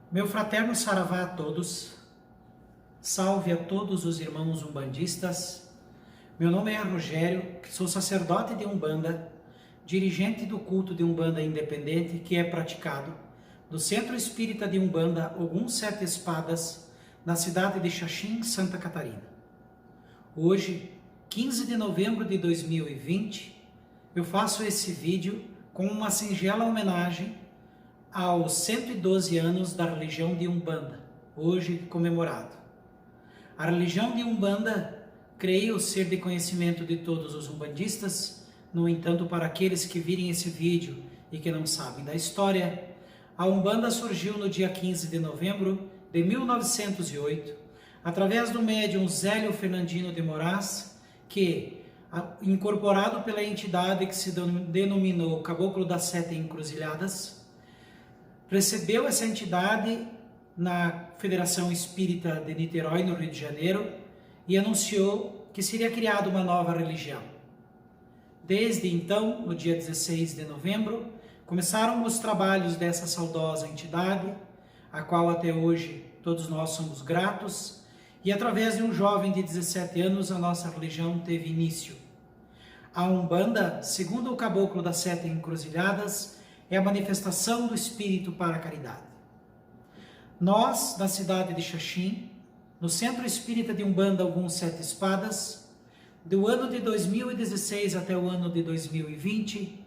Meu fraterno saravá a todos, salve a todos os irmãos umbandistas. Meu nome é Rogério, sou sacerdote de Umbanda, dirigente do culto de Umbanda independente que é praticado no Centro Espírita de Umbanda Ogum Sete Espadas, na cidade de Xaxim, Santa Catarina. Hoje, 15 de novembro de 2020, eu faço esse vídeo com uma singela homenagem aos 112 anos da religião de Umbanda, hoje comemorado. A religião de Umbanda, creio ser de conhecimento de todos os umbandistas. No entanto, para aqueles que virem esse vídeo e que não sabem da história, a Umbanda surgiu no dia 15 de novembro de 1908, através do médium Zélio Fernandino de Moraes, que, incorporado pela entidade que se denominou Caboclo das Sete Encruzilhadas, recebeu essa entidade na Federação Espírita de Niterói, no Rio de Janeiro, e anunciou que seria criada uma nova religião. Desde então, no dia 16 de novembro, começaram os trabalhos dessa saudosa entidade, a qual até hoje todos nós somos gratos, e através de um jovem de 17 anos a nossa religião teve início. A Umbanda, segundo o Caboclo das Sete Encruzilhadas, é a manifestação do Espírito para a caridade. Nós, na cidade de Xaxim, no Centro Espírita de Umbanda Ogum Sete Espadas, do ano de 2016 até o ano de 2020,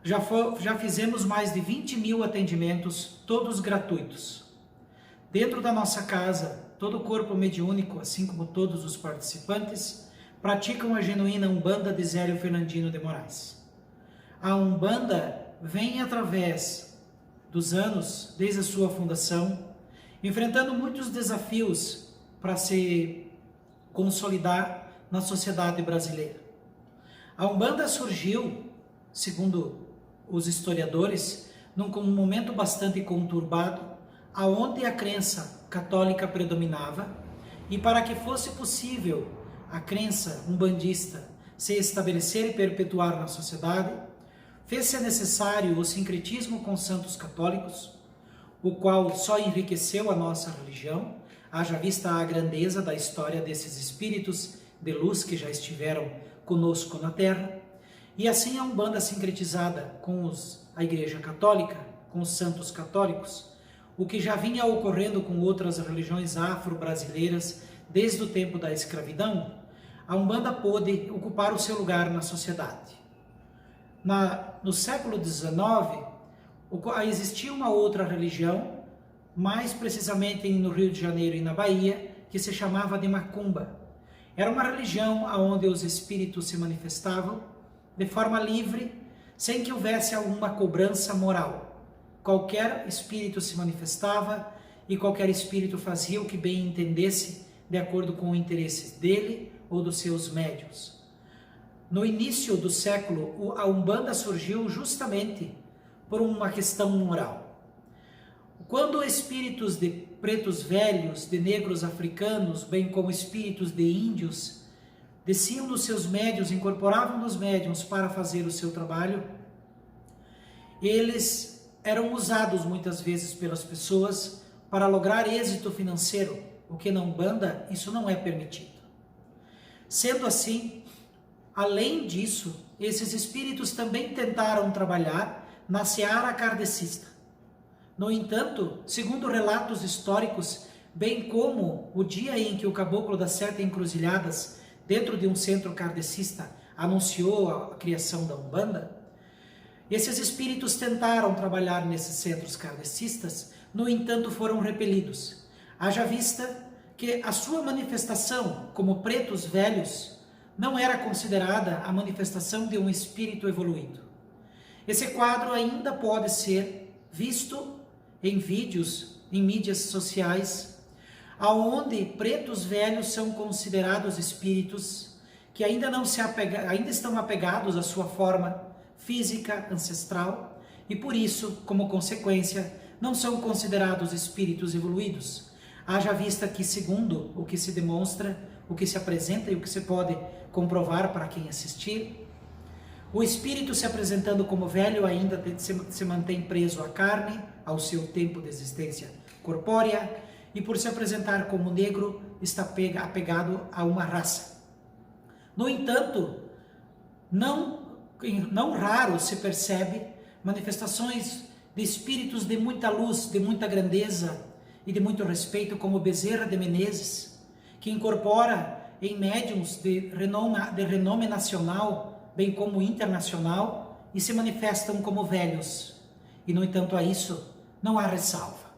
já fizemos mais de 20 mil atendimentos, todos gratuitos. Dentro da nossa casa, todo o corpo mediúnico, assim como todos os participantes, praticam a genuína Umbanda de Zélio Fernandino de Moraes. A Umbanda vem através dos anos, desde a sua fundação, enfrentando muitos desafios para se consolidar na sociedade brasileira. A Umbanda surgiu, segundo os historiadores, num momento bastante conturbado, aonde a crença católica predominava, e para que fosse possível a crença umbandista se estabelecer e perpetuar na sociedade, fez-se necessário o sincretismo com santos católicos, o qual só enriqueceu a nossa religião, haja vista a grandeza da história desses espíritos de luz que já estiveram conosco na Terra, e assim a Umbanda sincretizada com a Igreja Católica, com os santos católicos, o que já vinha ocorrendo com outras religiões afro-brasileiras desde o tempo da escravidão, a Umbanda pôde ocupar o seu lugar na sociedade. No século XIX, existia uma outra religião, mais precisamente no Rio de Janeiro e na Bahia, que se chamava de Macumba. Era uma religião onde os espíritos se manifestavam de forma livre, sem que houvesse alguma cobrança moral. Qualquer espírito se manifestava e qualquer espírito fazia o que bem entendesse, de acordo com o interesse dele ou dos seus médiuns. No início do século, a Umbanda surgiu justamente por uma questão moral. Quando espíritos de pretos velhos, de negros africanos, bem como espíritos de índios, desciam nos seus médiuns, incorporavam nos médiuns para fazer o seu trabalho, eles eram usados muitas vezes pelas pessoas para lograr êxito financeiro, o que na Umbanda isso não é permitido. Sendo assim, além disso, esses espíritos também tentaram trabalhar na seara kardecista. No entanto, segundo relatos históricos, bem como o dia em que o Caboclo das Sete Encruzilhadas, dentro de um centro kardecista, anunciou a criação da Umbanda, esses espíritos tentaram trabalhar nesses centros kardecistas, no entanto foram repelidos. Haja vista que a sua manifestação como pretos velhos não era considerada a manifestação de um espírito evoluído. Esse quadro ainda pode ser visto em vídeos, em mídias sociais, aonde pretos velhos são considerados espíritos que ainda estão apegados à sua forma física ancestral e por isso, como consequência, não são considerados espíritos evoluídos. Haja vista que, segundo o que se demonstra, o que se apresenta e o que se pode comprovar para quem assistir, O espírito se apresentando como velho ainda se mantém preso à carne, ao seu tempo de existência corpórea, e por se apresentar como negro, está apegado a uma raça. No entanto, não raro se percebe manifestações de espíritos de muita luz, de muita grandeza e de muito respeito, como Bezerra de Menezes, que incorpora em médiuns de renome nacional, bem como internacional, e se manifestam como velhos. E, no entanto, a isso não há ressalva.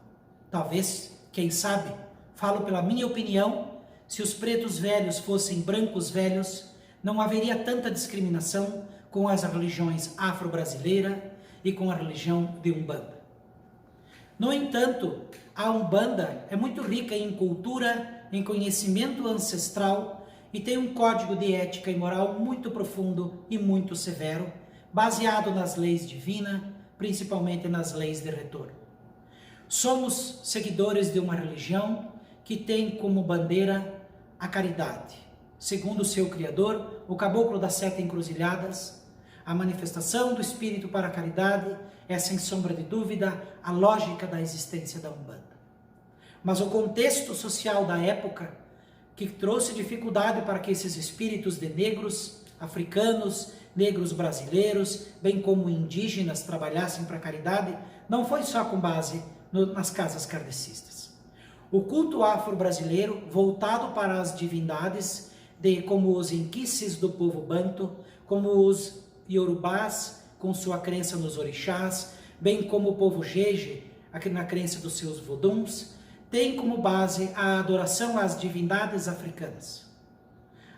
Talvez, quem sabe, falo pela minha opinião, se os pretos velhos fossem brancos velhos, não haveria tanta discriminação com as religiões afro-brasileira e com a religião de Umbanda. No entanto, a Umbanda é muito rica em cultura, em conhecimento ancestral e tem um código de ética e moral muito profundo e muito severo, baseado nas leis divinas, principalmente nas leis de retorno. Somos seguidores de uma religião que tem como bandeira a caridade. Segundo o seu criador, o caboclo das 7 encruzilhadas, a manifestação do espírito para a caridade é, sem sombra de dúvida, a lógica da existência da Umbanda. Mas o contexto social da época, que trouxe dificuldade para que esses espíritos de negros africanos, negros brasileiros, bem como indígenas, trabalhassem para a caridade, não foi só com base nas casas kardecistas. O culto afro-brasileiro, voltado para as divindades, como os inquices do povo banto, como os iorubás, com sua crença nos orixás, bem como o povo jeje, na crença dos seus voduns, tem como base a adoração às divindades africanas.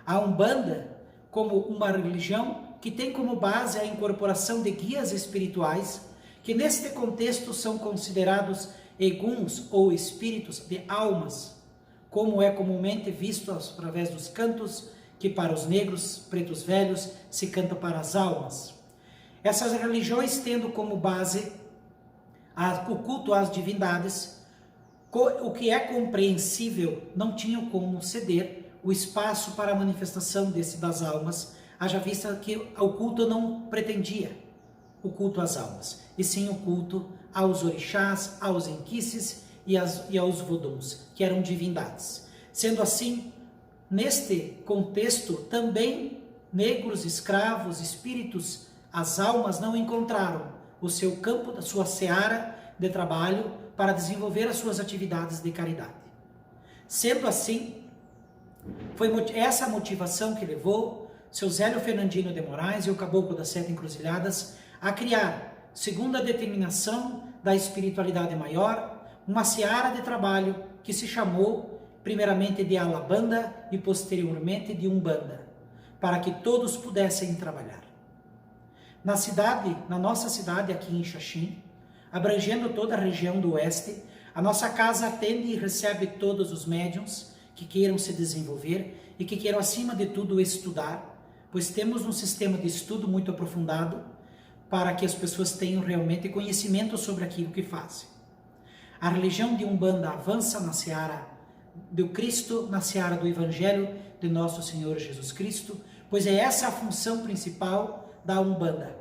A Umbanda, como uma religião que tem como base a incorporação de guias espirituais, que neste contexto são considerados eguns ou espíritos de almas, como é comumente visto através dos cantos que para os negros, pretos velhos, se canta para as almas. Essas religiões tendo como base o culto às divindades, o que é compreensível, não tinham como ceder o espaço para a manifestação das almas, haja vista que o culto não pretendia o culto às almas, e sim o culto aos orixás, aos inquices e aos voduns, que eram divindades. Sendo assim, neste contexto, também negros, escravos, espíritos, as almas não encontraram o seu campo, a sua seara de trabalho para desenvolver as suas atividades de caridade. Sendo assim, foi essa a motivação que levou seu Zélio Fernandino de Moraes e o Caboclo das 7 Encruzilhadas a criar, segundo a determinação da espiritualidade maior, uma seara de trabalho que se chamou primeiramente de Alabanda e posteriormente de Umbanda, para que todos pudessem trabalhar. Na nossa cidade, aqui em Xaxim, abrangendo toda a região do oeste, a nossa casa atende e recebe todos os médiuns que queiram se desenvolver e que queiram, acima de tudo, estudar, pois temos um sistema de estudo muito aprofundado para que as pessoas tenham realmente conhecimento sobre aquilo que fazem. A religião de Umbanda avança na seara do Cristo, na seara do Evangelho de nosso Senhor Jesus Cristo, pois é essa a função principal da Umbanda: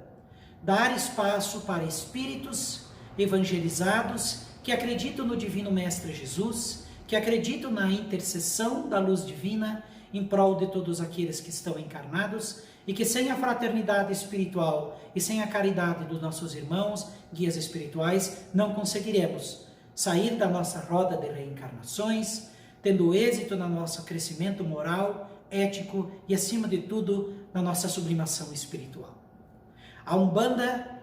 dar espaço para espíritos evangelizados que acreditam no Divino Mestre Jesus, que acreditam na intercessão da luz divina em prol de todos aqueles que estão encarnados e que sem a fraternidade espiritual e sem a caridade dos nossos irmãos, guias espirituais, não conseguiremos sair da nossa roda de reencarnações, tendo êxito no nosso crescimento moral, ético e, acima de tudo, na nossa sublimação espiritual. A Umbanda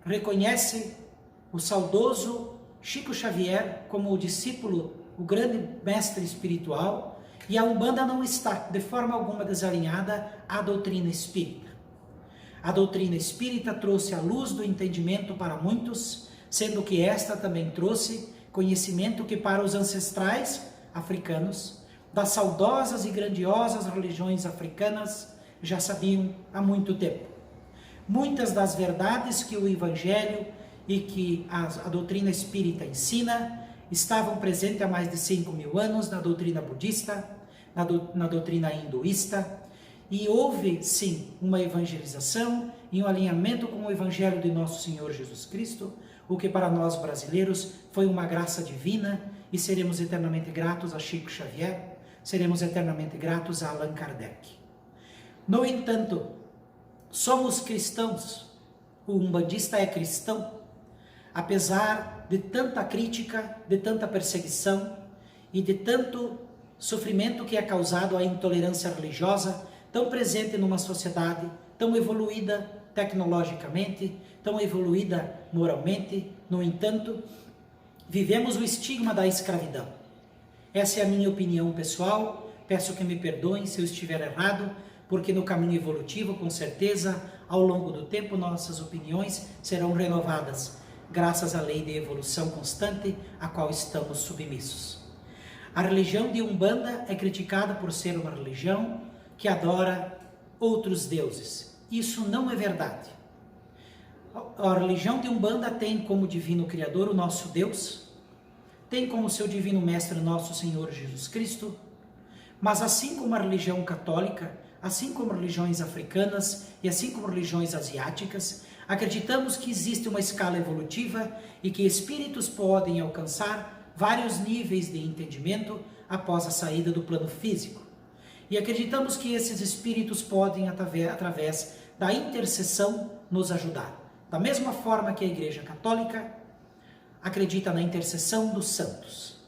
reconhece o saudoso Chico Xavier como o discípulo, o grande mestre espiritual, e a Umbanda não está, de forma alguma, desalinhada à doutrina espírita. A doutrina espírita trouxe a luz do entendimento para muitos, sendo que esta também trouxe conhecimento que para os ancestrais africanos, das saudosas e grandiosas religiões africanas, já sabiam há muito tempo. Muitas das verdades que o Evangelho e que a doutrina espírita ensina estavam presentes há mais de 5.000 anos na doutrina budista, na doutrina hinduísta, e houve sim uma evangelização em um alinhamento com o Evangelho de nosso Senhor Jesus Cristo, o que para nós brasileiros foi uma graça divina, e seremos eternamente gratos a Chico Xavier, seremos eternamente gratos a Allan Kardec. No entanto, somos cristãos, o umbandista é cristão, apesar de tanta crítica, de tanta perseguição e de tanto sofrimento que é causado à intolerância religiosa, tão presente numa sociedade tão evoluída tecnologicamente, tão evoluída moralmente. No entanto, vivemos o estigma da escravidão. Essa é a minha opinião pessoal, peço que me perdoem se eu estiver errado, porque no caminho evolutivo, com certeza, ao longo do tempo, nossas opiniões serão renovadas, graças à lei de evolução constante, a qual estamos submissos. A religião de Umbanda é criticada por ser uma religião que adora outros deuses. Isso não é verdade. A religião de Umbanda tem como divino criador o nosso Deus, tem como seu divino mestre nosso Senhor Jesus Cristo, mas assim como a religião católica, assim como religiões africanas e assim como religiões asiáticas, acreditamos que existe uma escala evolutiva e que espíritos podem alcançar vários níveis de entendimento após a saída do plano físico. E acreditamos que esses espíritos podem, através da intercessão, nos ajudar. Da mesma forma que a Igreja Católica acredita na intercessão dos santos.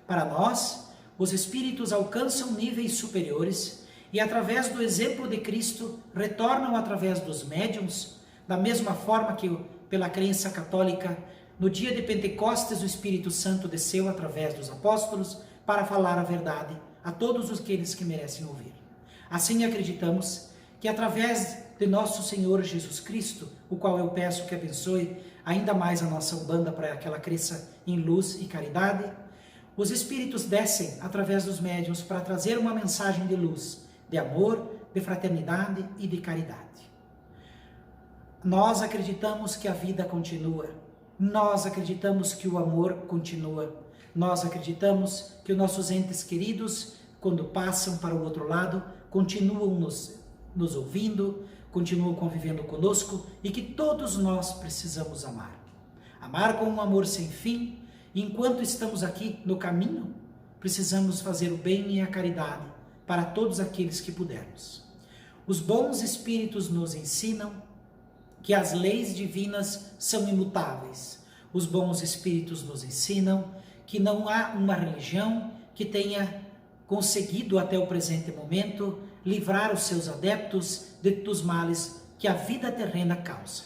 Para nós, os espíritos alcançam níveis superiores e, através do exemplo de Cristo, retornam através dos médiuns, da mesma forma que, pela crença católica, no dia de Pentecostes, o Espírito Santo desceu através dos apóstolos para falar a verdade a todos aqueles que merecem ouvir. Assim acreditamos que, através de nosso Senhor Jesus Cristo, o qual eu peço que abençoe ainda mais a nossa Umbanda para que ela cresça em luz e caridade, os espíritos descem através dos médiuns para trazer uma mensagem de luz, de amor, de fraternidade e de caridade. Nós acreditamos que a vida continua, nós acreditamos que o amor continua, nós acreditamos que os nossos entes queridos, quando passam para o outro lado, continuam nos ouvindo, continuam convivendo conosco e que todos nós precisamos amar. Amar com um amor sem fim, e enquanto estamos aqui no caminho, precisamos fazer o bem e a caridade para todos aqueles que pudermos. Os bons espíritos nos ensinam que as leis divinas são imutáveis. Os bons espíritos nos ensinam que não há uma religião que tenha conseguido até o presente momento livrar os seus adeptos dos males que a vida terrena causa.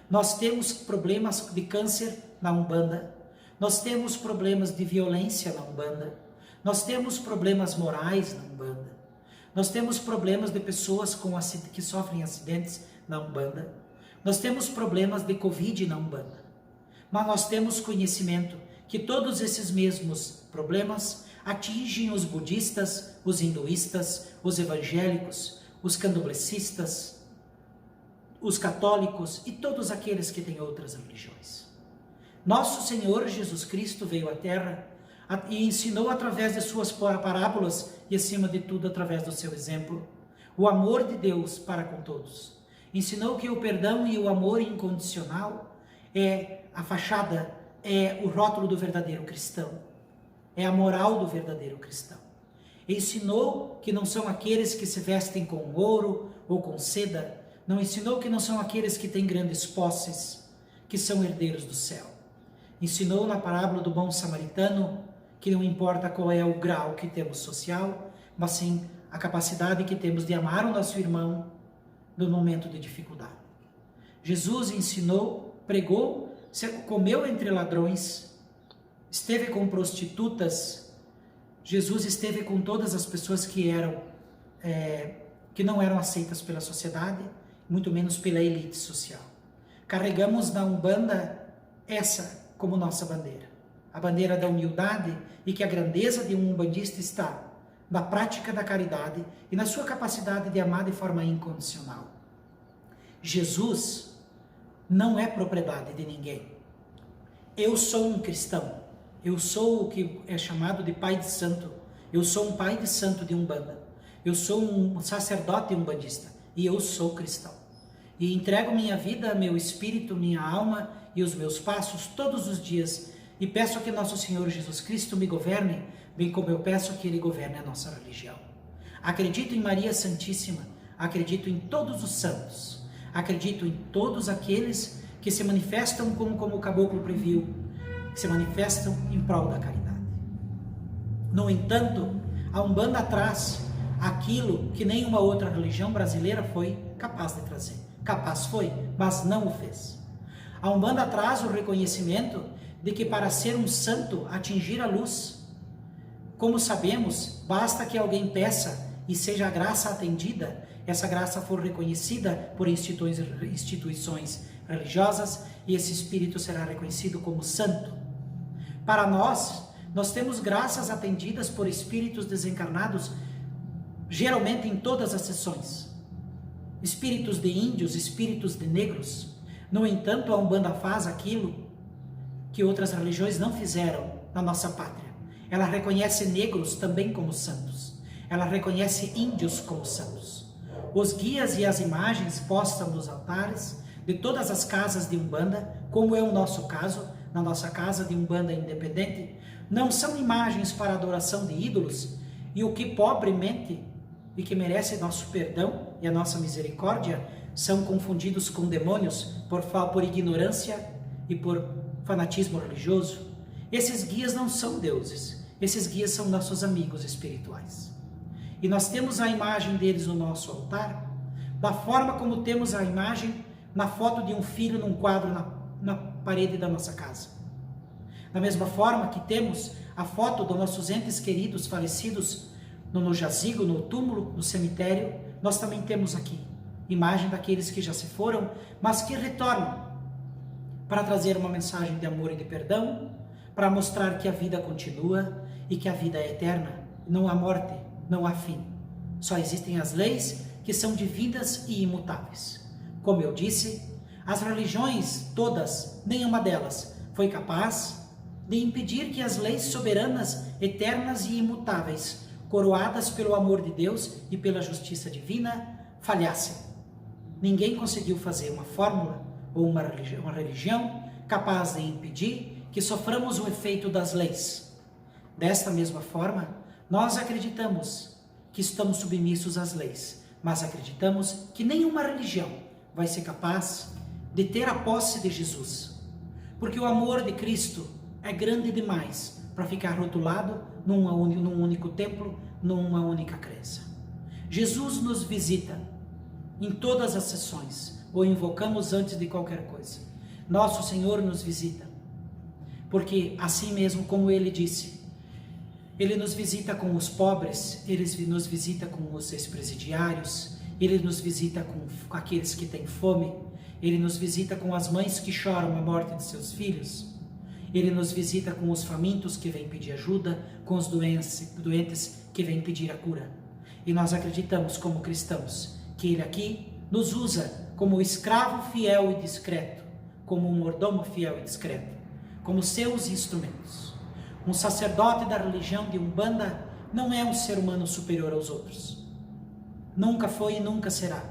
Nós temos problemas de câncer na Umbanda, nós temos problemas de violência na Umbanda, nós temos problemas morais na Umbanda, nós temos problemas de pessoas que sofrem acidentes na Umbanda, nós temos problemas de Covid na Umbanda, mas nós temos conhecimento que todos esses mesmos problemas atingem os budistas, os hinduístas, os evangélicos, os candomblecistas, os católicos e todos aqueles que têm outras religiões. Nosso Senhor Jesus Cristo veio à Terra e ensinou através de suas parábolas e, acima de tudo, através do seu exemplo, o amor de Deus para com todos. Ensinou que o perdão e o amor incondicional é a fachada, é o rótulo do verdadeiro cristão, é a moral do verdadeiro cristão. Ensinou que não são aqueles que se vestem com ouro ou com seda, não ensinou que não são aqueles que têm grandes posses, que são herdeiros do céu. Ensinou na parábola do bom samaritano que não importa qual é o grau que temos social, mas sim a capacidade que temos de amar o nosso irmão no momento de dificuldade. Jesus ensinou, pregou, comeu entre ladrões, esteve com prostitutas. Jesus esteve com todas as pessoas que não eram aceitas pela sociedade, muito menos pela elite social. Carregamos na Umbanda essa como nossa bandeira, a bandeira da humildade, e que a grandeza de um umbandista está na prática da caridade e na sua capacidade de amar de forma incondicional. Jesus não é propriedade de ninguém. Eu sou um cristão, eu sou o que é chamado de pai de santo, eu sou um pai de santo de Umbanda, eu sou um sacerdote umbandista e eu sou cristão. e entrego minha vida, meu espírito, minha alma e os meus passos todos os dias, e peço que nosso Senhor Jesus Cristo me governe, bem como eu peço que Ele governe a nossa religião. Acredito em Maria Santíssima, acredito em todos os santos, acredito em todos aqueles que se manifestam como o caboclo previu, que se manifestam em prol da caridade. No entanto, a Umbanda traz aquilo que nenhuma outra religião brasileira foi capaz de trazer. Capaz foi, mas não o fez. A Umbanda traz o reconhecimento de que para ser um santo, atingir a luz, como sabemos, basta que alguém peça e seja a graça atendida, essa graça for reconhecida por instituições religiosas e esse espírito será reconhecido como santo. Para nós temos graças atendidas por espíritos desencarnados, geralmente em todas as sessões. Espíritos de índios, espíritos de negros. No entanto, a Umbanda faz aquilo que outras religiões não fizeram na nossa pátria. Ela reconhece negros também como santos. Ela reconhece índios como santos. Os guias e as imagens postas nos altares de todas as casas de Umbanda, como é o nosso caso, na nossa casa de Umbanda independente, não são imagens para adoração de ídolos, e o que pobremente e que merece nosso perdão e a nossa misericórdia são confundidos com demônios por ignorância e por fanatismo religioso. Esses guias não são deuses, esses guias são nossos amigos espirituais. E nós temos a imagem deles no nosso altar, da forma como temos a imagem na foto de um filho num quadro na parede da nossa casa. Da mesma forma que temos a foto dos nossos entes queridos falecidos no jazigo, no túmulo, no cemitério, nós também temos aqui imagem daqueles que já se foram, mas que retornam para trazer uma mensagem de amor e de perdão, para mostrar que a vida continua e que a vida é eterna, não há morte, não há fim. Só existem as leis que são divinas e imutáveis. Como eu disse, as religiões todas, nenhuma delas foi capaz de impedir que as leis soberanas, eternas e imutáveis, coroadas pelo amor de Deus e pela justiça divina, falhassem. Ninguém conseguiu fazer uma fórmula ou uma religião capaz de impedir que soframos o efeito das leis. Desta mesma forma, nós acreditamos que estamos submissos às leis, mas acreditamos que nenhuma religião vai ser capaz de ter a posse de Jesus, porque o amor de Cristo é grande demais para ficar rotulado num único templo, numa única crença. Jesus nos visita em todas as sessões, ou invocamos antes de qualquer coisa. Nosso Senhor nos visita, porque assim mesmo como Ele disse, Ele nos visita com os pobres, Ele nos visita com os ex-presidiários, Ele nos visita com aqueles que têm fome, Ele nos visita com as mães que choram a morte de seus filhos, Ele nos visita com os famintos que vêm pedir ajuda, com os doentes que vêm pedir a cura. E nós acreditamos como cristãos que Ele aqui nos usa como escravo fiel e discreto, como um mordomo fiel e discreto, como seus instrumentos. Um sacerdote da religião de Umbanda não é um ser humano superior aos outros. Nunca foi e nunca será.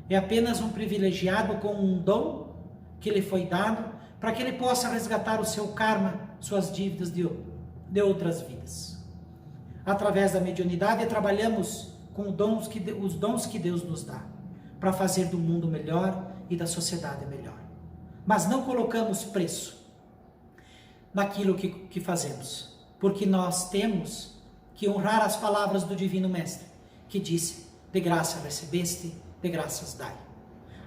É apenas um privilegiado com um dom que lhe foi dado para que ele possa resgatar o seu karma, suas dívidas de outras vidas. Através da mediunidade trabalhamos com os dons que Deus nos dá, para fazer do mundo melhor e da sociedade melhor. Mas não colocamos preço naquilo que fazemos, porque nós temos que honrar as palavras do Divino Mestre, que disse, de graça recebeste, de graças dai.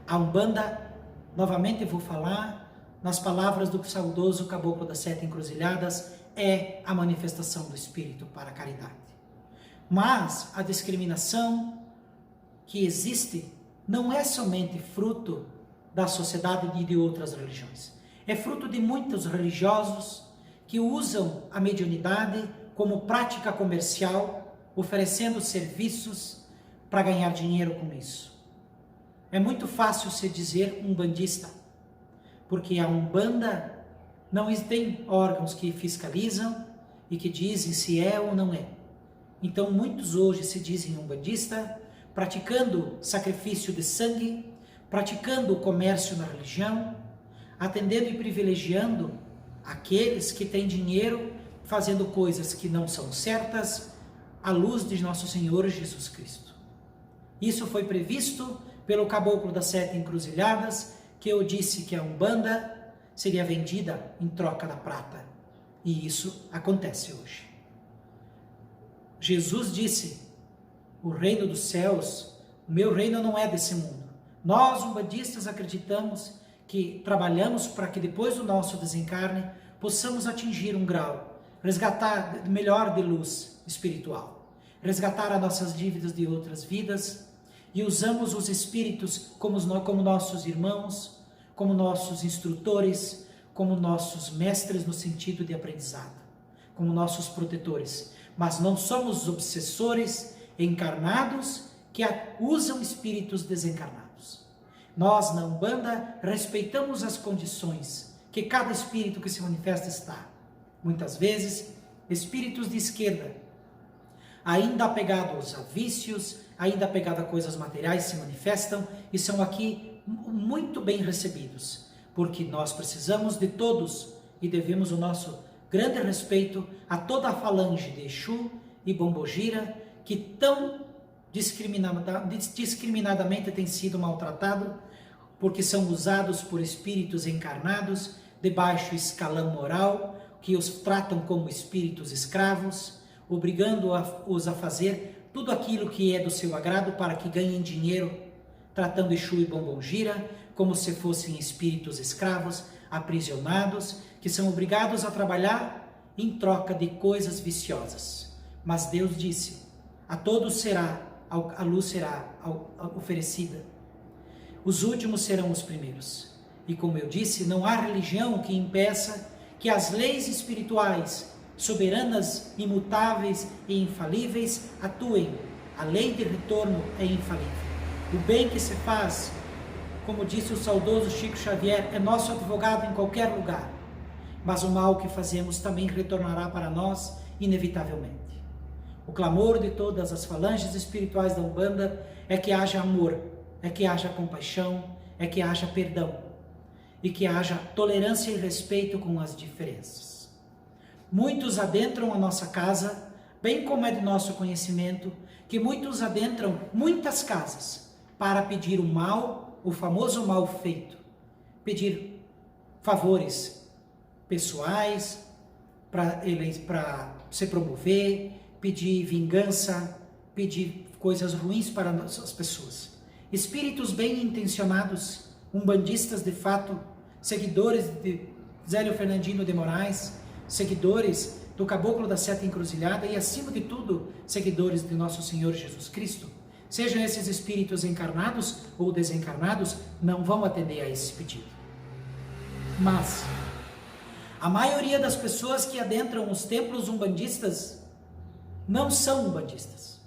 A Umbanda, novamente vou falar, nas palavras do saudoso Caboclo das Sete Encruzilhadas, é a manifestação do Espírito para a caridade. Mas a discriminação que existe não é somente fruto da sociedade e de outras religiões. É fruto de muitos religiosos que usam a mediunidade como prática comercial, oferecendo serviços para ganhar dinheiro com isso. É muito fácil se dizer umbandista, porque a Umbanda não tem órgãos que fiscalizam e que dizem se é ou não é. Então muitos hoje se dizem umbandista, praticando sacrifício de sangue, praticando o comércio na religião, atendendo e privilegiando aqueles que têm dinheiro, fazendo coisas que não são certas, à luz de nosso Senhor Jesus Cristo. Isso foi previsto pelo caboclo das 7 encruzilhadas, que eu disse que a Umbanda seria vendida em troca da prata. E isso acontece hoje. Jesus disse: o reino dos céus, o meu reino não é desse mundo. Nós, umbandistas, acreditamos que trabalhamos para que depois do nosso desencarne possamos atingir um grau, resgatar melhor de luz espiritual, resgatar as nossas dívidas de outras vidas, e usamos os espíritos como nossos irmãos, como nossos instrutores, como nossos mestres no sentido de aprendizado, como nossos protetores. Mas não somos obsessores encarnados que usam espíritos desencarnados. Nós, na Umbanda, respeitamos as condições que cada espírito que se manifesta está. Muitas vezes, espíritos de esquerda, ainda apegados a vícios, ainda apegados a coisas materiais, se manifestam e são aqui muito bem recebidos, porque nós precisamos de todos e devemos o nosso grande respeito a toda a falange de Exu e Bombogira, que tão discriminadamente tem sido maltratado, porque são usados por espíritos encarnados de baixo escalão moral, que os tratam como espíritos escravos, obrigando-os a fazer tudo aquilo que é do seu agrado para que ganhem dinheiro, tratando Exu e Bombogira como se fossem espíritos escravos, aprisionados, que são obrigados a trabalhar em troca de coisas viciosas. Mas Deus disse: a todos a luz será oferecida. Os últimos serão os primeiros. E como eu disse, não há religião que impeça que as leis espirituais, soberanas, imutáveis e infalíveis, atuem. A lei de retorno é infalível. O bem que se faz, como disse o saudoso Chico Xavier, é nosso advogado em qualquer lugar. Mas o mal que fazemos também retornará para nós, inevitavelmente. O clamor de todas as falanges espirituais da Umbanda é que haja amor, é que haja compaixão, é que haja perdão e que haja tolerância e respeito com as diferenças. Muitos adentram a nossa casa, bem como é de nosso conhecimento, que muitos adentram muitas casas para pedir o mal, o famoso mal feito, pedir favores pessoais para se promover, pedir vingança, pedir coisas ruins para as pessoas. Espíritos bem intencionados, umbandistas de fato, seguidores de Zélio Fernandino de Moraes, seguidores do Caboclo da 7 Encruzilhada e, acima de tudo, seguidores de nosso Senhor Jesus Cristo, sejam esses espíritos encarnados ou desencarnados, não vão atender a esse pedido. Mas a maioria das pessoas que adentram os templos umbandistas não são umbandistas.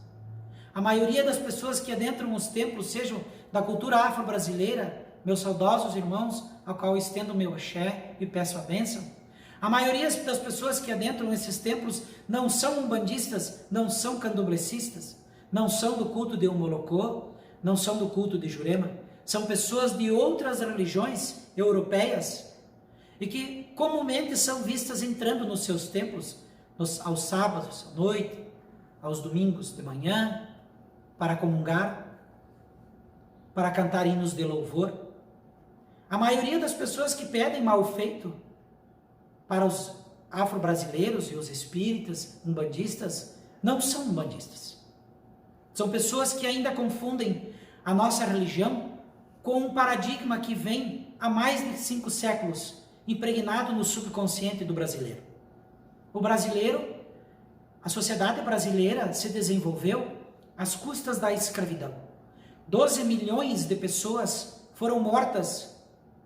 A maioria das pessoas que adentram os templos, sejam da cultura afro-brasileira, meus saudosos irmãos, ao qual estendo o meu axé e peço a bênção, a maioria das pessoas que adentram esses templos não são umbandistas, não são candomblecistas, não são do culto de Umolocô, não são do culto de Jurema, são pessoas de outras religiões europeias e que comumente são vistas entrando nos seus templos aos sábados, à noite, aos domingos de manhã, para comungar, para cantar hinos de louvor. A maioria das pessoas que pedem mal feito para os afro-brasileiros e os espíritas, umbandistas, não são umbandistas. São pessoas que ainda confundem a nossa religião com um paradigma que vem há mais de 5 séculos, impregnado no subconsciente do brasileiro. O brasileiro, a sociedade brasileira se desenvolveu às custas da escravidão. 12 milhões de pessoas foram mortas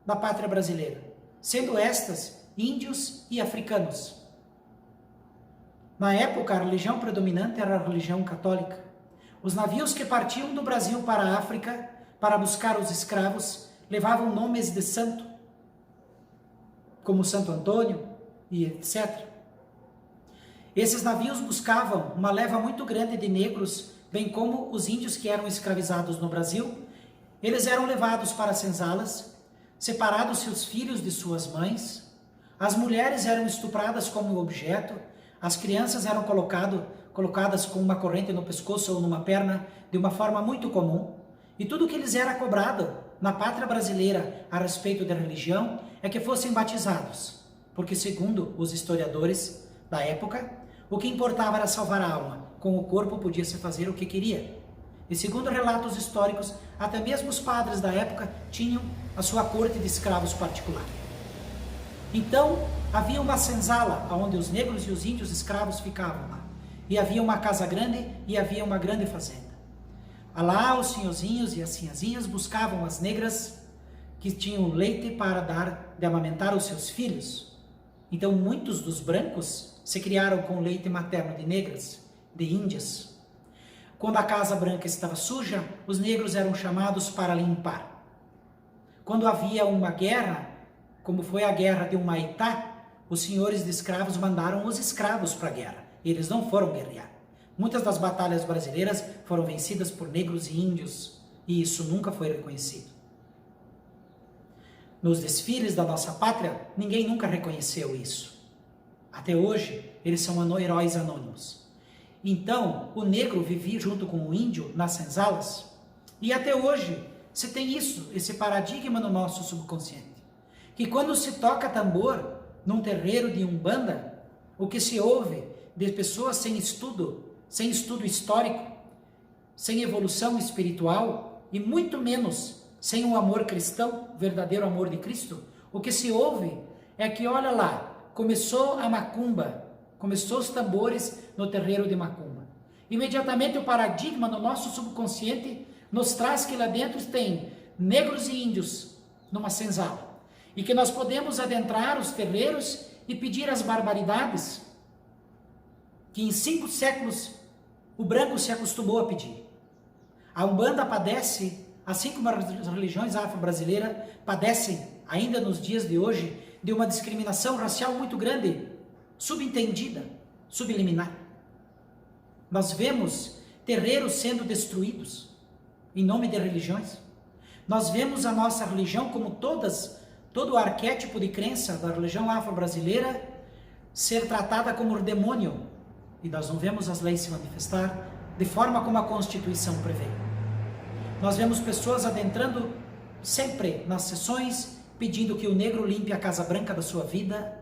na pátria brasileira, sendo estas índios e africanos. Na época, a religião predominante era a religião católica. Os navios que partiam do Brasil para a África para buscar os escravos levavam nomes de santo, como Santo Antônio e etc. Esses navios buscavam uma leva muito grande de negros, bem como os índios que eram escravizados no Brasil, Eles eram levados para senzalas, separados seus filhos de suas mães, as mulheres eram estupradas como objeto, as crianças eram colocadas com uma corrente no pescoço ou numa perna de uma forma muito comum, e tudo que lhes era cobrado na pátria brasileira a respeito da religião é que fossem batizados, porque segundo os historiadores da época, o que importava era salvar a alma, com o corpo podia-se fazer o que queria. E segundo relatos históricos, até mesmo os padres da época tinham a sua corte de escravos particular. Então, havia uma senzala, onde os negros e os índios escravos ficavam lá. E havia uma casa grande e havia uma grande fazenda. Lá os senhorzinhos e as sinhazinhas buscavam as negras que tinham leite para dar de amamentar os seus filhos. Então, muitos dos brancos se criaram com leite materno de negras, de índias. Quando a casa branca estava suja, os negros eram chamados para limpar. Quando havia uma guerra, como foi a guerra de Humaitá, os senhores de escravos mandaram os escravos para a guerra. Eles não foram guerrear. Muitas das batalhas brasileiras foram vencidas por negros e índios, e isso nunca foi reconhecido. Nos desfiles da nossa pátria, ninguém nunca reconheceu isso. Até hoje, eles são heróis anônimos. Então, o negro vivia junto com o índio nas senzalas, e até hoje se tem isso, esse paradigma no nosso subconsciente, que quando se toca tambor num terreiro de umbanda, o que se ouve de pessoas sem estudo histórico, sem evolução espiritual e muito menos sem um amor cristão, verdadeiro amor de Cristo, o que se ouve é que, olha lá, começou a macumba, começou os tambores no terreiro de macumba. Imediatamente o paradigma no nosso subconsciente nos traz que lá dentro tem negros e índios numa senzala. E que nós podemos adentrar os terreiros e pedir as barbaridades que em 5 séculos o branco se acostumou a pedir. A Umbanda padece, assim como as religiões afro-brasileiras padecem ainda nos dias de hoje, de uma discriminação racial muito grande, subentendida, subliminar. Nós vemos terreiros sendo destruídos em nome de religiões. Nós vemos a nossa religião como todo o arquétipo de crença da religião afro-brasileira ser tratada como demônio. E nós não vemos as leis se manifestar de forma como a Constituição prevê. Nós vemos pessoas adentrando sempre nas sessões pedindo que o negro limpe a casa branca da sua vida,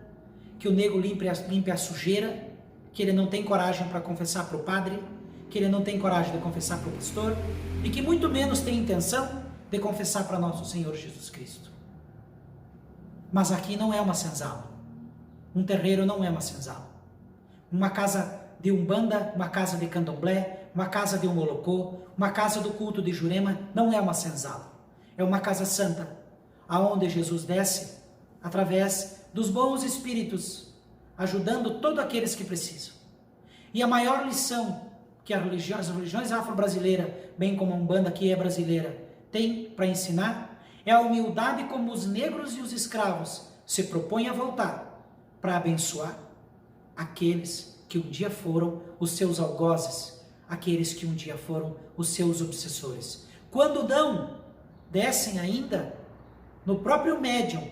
que o negro limpe a sujeira, que ele não tem coragem para confessar para o padre, que ele não tem coragem de confessar para o pastor, e que muito menos tem intenção de confessar para nosso Senhor Jesus Cristo. Mas aqui não é uma senzala. Um terreiro não é uma senzala. Uma casa de umbanda, uma casa de candomblé, uma casa de umolocô, uma casa do culto de Jurema, não é uma senzala. É uma casa santa, aonde Jesus desce através dos bons espíritos, ajudando todos aqueles que precisam. E a maior lição que as religiões afro-brasileiras, bem como a Umbanda que é brasileira, tem para ensinar é a humildade como os negros e os escravos se propõem a voltar para abençoar aqueles que um dia foram os seus algozes, aqueles que um dia foram os seus obsessores. Quando não, descem ainda no próprio médium,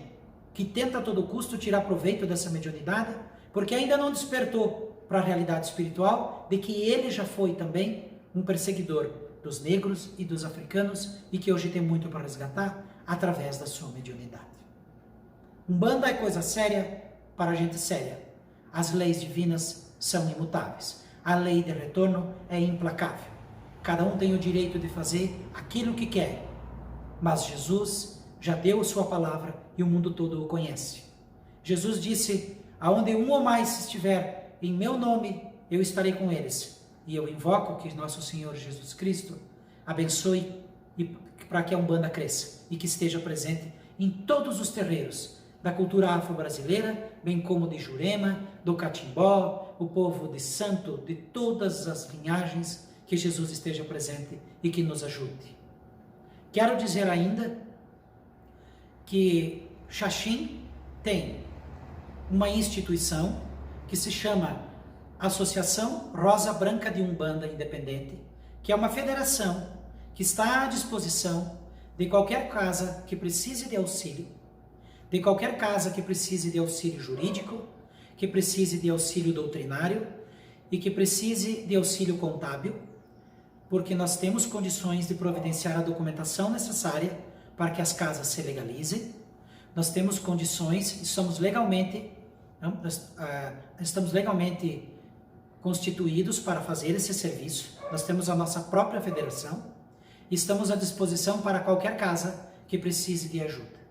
que tenta a todo custo tirar proveito dessa mediunidade, porque ainda não despertou para a realidade espiritual de que ele já foi também um perseguidor dos negros e dos africanos e que hoje tem muito para resgatar através da sua mediunidade. Umbanda é coisa séria para gente séria. As leis divinas são imutáveis. A lei de retorno é implacável. Cada um tem o direito de fazer aquilo que quer, mas Jesus já deu a sua palavra e o mundo todo o conhece. Jesus disse: aonde um ou mais estiver em meu nome, eu estarei com eles. E eu invoco que nosso Senhor Jesus Cristo abençoe para que a Umbanda cresça e que esteja presente em todos os terreiros da cultura afro-brasileira, bem como de Jurema, do Catimbó, o povo de Santo, de todas as linhagens, que Jesus esteja presente e que nos ajude. Quero dizer ainda que Xaxim tem uma instituição que se chama Associação Rosa Branca de Umbanda Independente, que é uma federação que está à disposição de qualquer casa que precise de auxílio, de qualquer casa que precise de auxílio jurídico, que precise de auxílio doutrinário e que precise de auxílio contábil, porque nós temos condições de providenciar a documentação necessária para que as casas se legalizem. Nós temos condições e estamos legalmente constituídos para fazer esse serviço. Nós temos a nossa própria federação e estamos à disposição para qualquer casa que precise de ajuda.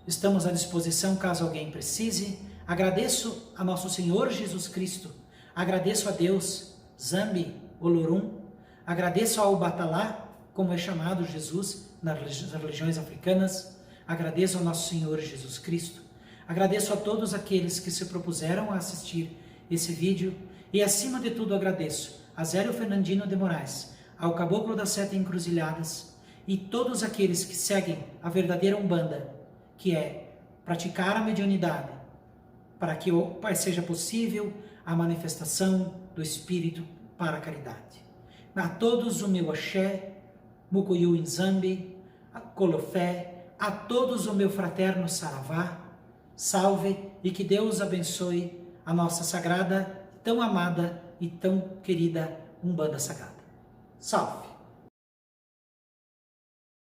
Estamos à disposição caso alguém precise. Agradeço a nosso Senhor Jesus Cristo, agradeço a Deus, Zambi, Olorum, agradeço ao Batalá, como é chamado Jesus nas religiões africanas, agradeço ao nosso Senhor Jesus Cristo, agradeço a todos aqueles que se propuseram a assistir esse vídeo e, acima de tudo, agradeço a Zélio Fernandino de Moraes, ao Caboclo das Sete Encruzilhadas e todos aqueles que seguem a verdadeira Umbanda, que é praticar a mediunidade, para que seja possível a manifestação do Espírito para a caridade. A todos o meu axé, Mucuyu Inzambi, Colofé, a todos o meu fraterno Saravá, salve e que Deus abençoe a nossa sagrada, tão amada e tão querida Umbanda Sagrada. Salve!